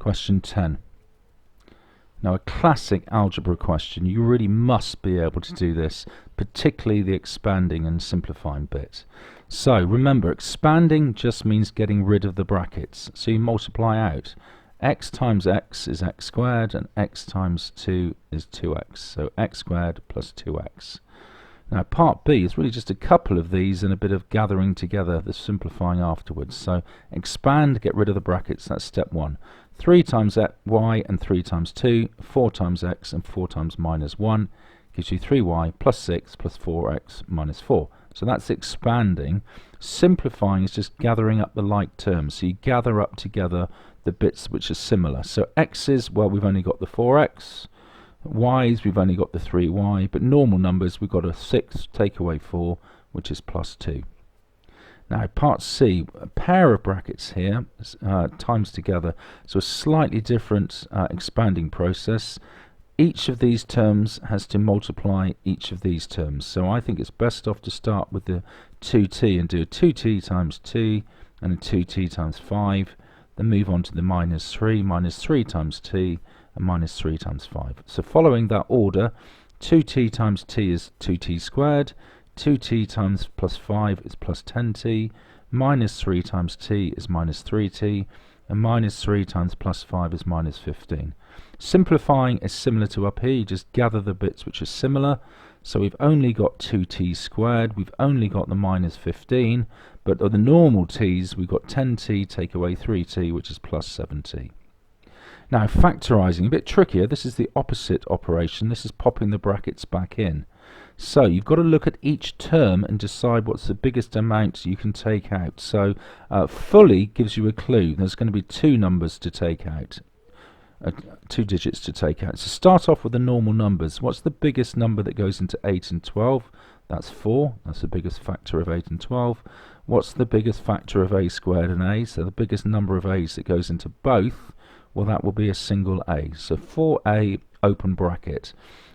Question 10. Now, a classic algebra question. You really must be able to do this, particularly the expanding and simplifying bit. So remember, expanding just means getting rid of the brackets. So you multiply out. X times x is x squared, and x times 2 is 2x. So x squared plus 2x. Now, part B is really just a couple of these and a bit of gathering together, the simplifying afterwards. So expand, get rid of the brackets, that's step 1. 3 times y and 3 times 2, 4 times x and 4 times minus 1 gives you 3y plus 6 plus 4x minus 4. So that's expanding. Simplifying is just gathering up the like terms. So you gather up together the bits which are similar. So x's, well, we've only got the 4x. Y's, we've only got the 3y. But normal numbers, we've got a 6, take away 4, which is plus 2. Now, part C, a pair of brackets here, times together, so a slightly different expanding process. Each of these terms has to multiply each of these terms. So I think it's best off to start with the 2t and do a 2t times 2 and a 2t times 5. Then move on to the minus 3 times t, and minus 3 times 5. So following that order, 2t times t is 2t squared. 2t times plus 5 is plus 10t, minus 3 times t is minus 3t, and minus 3 times plus 5 is minus 15. Simplifying is similar to up here, you just gather the bits which are similar. So we've only got 2t squared, we've only got the minus 15, but of the normal t's we've got 10t take away 3t, which is plus 7t. Now, factorizing, a bit trickier. This is the opposite operation. This is popping the brackets back in. So you've got to look at each term and decide what's the biggest amount you can take out. So fully gives you a clue. There's going to be 2 numbers to take out, 2 digits to take out. So start off with the normal numbers. What's the biggest number that goes into 8 and 12? That's 4. That's the biggest factor of 8 and 12. What's the biggest factor of a squared and a? So the biggest number of a's that goes into both, well, that will be a single a. So 4a, open bracket.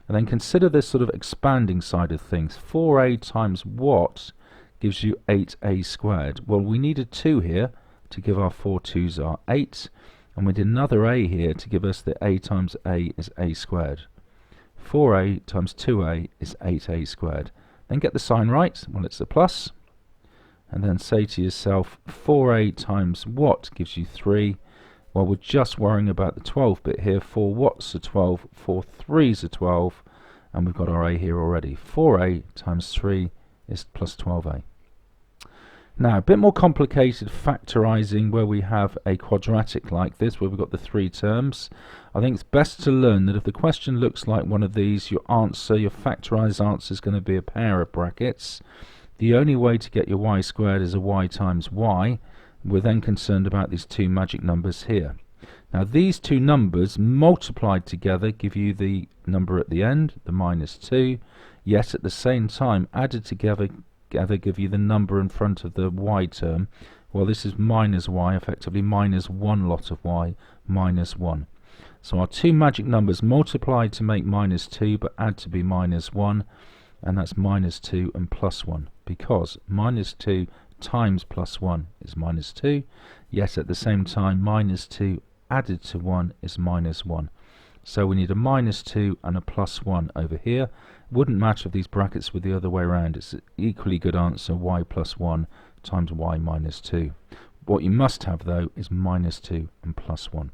And then consider this sort of expanding side of things. 4a times what gives you 8a squared? Well, we needed 2 here to give our 4 2's are 8. And we did another a here to give us that a times a is a squared. 4a times 2a is 8a squared. Then get the sign right. Well, it's a plus. And then say to yourself, 4a times what gives you 3. Well, we're just worrying about the 12 bit here. 4 what's a 12, 4 3's a 12, and we've got our a here already. 4a times 3 is plus 12a. Now, a bit more complicated factorizing where we have a quadratic like this, where we've got the 3 terms. I think it's best to learn that if the question looks like one of these, your answer, your factorized answer is going to be a pair of brackets. The only way to get your y squared is a y times y. We're then concerned about these 2 magic numbers here. Now, these 2 numbers multiplied together give you the number at the end, the minus 2, yet at the same time added together give you the number in front of the y term. Well, this is minus y, effectively minus 1 lot of y, minus 1. So our 2 magic numbers multiplied to make minus 2, but add to be minus 1, and that's minus 2 and plus 1, because minus 2 times plus 1 is minus 2, yet at the same time minus 2 added to 1 is minus 1. So we need a minus 2 and a plus 1 over here. Wouldn't matter if these brackets were the other way around. It's an equally good answer, y plus 1 times y minus 2. What you must have though is minus 2 and plus 1.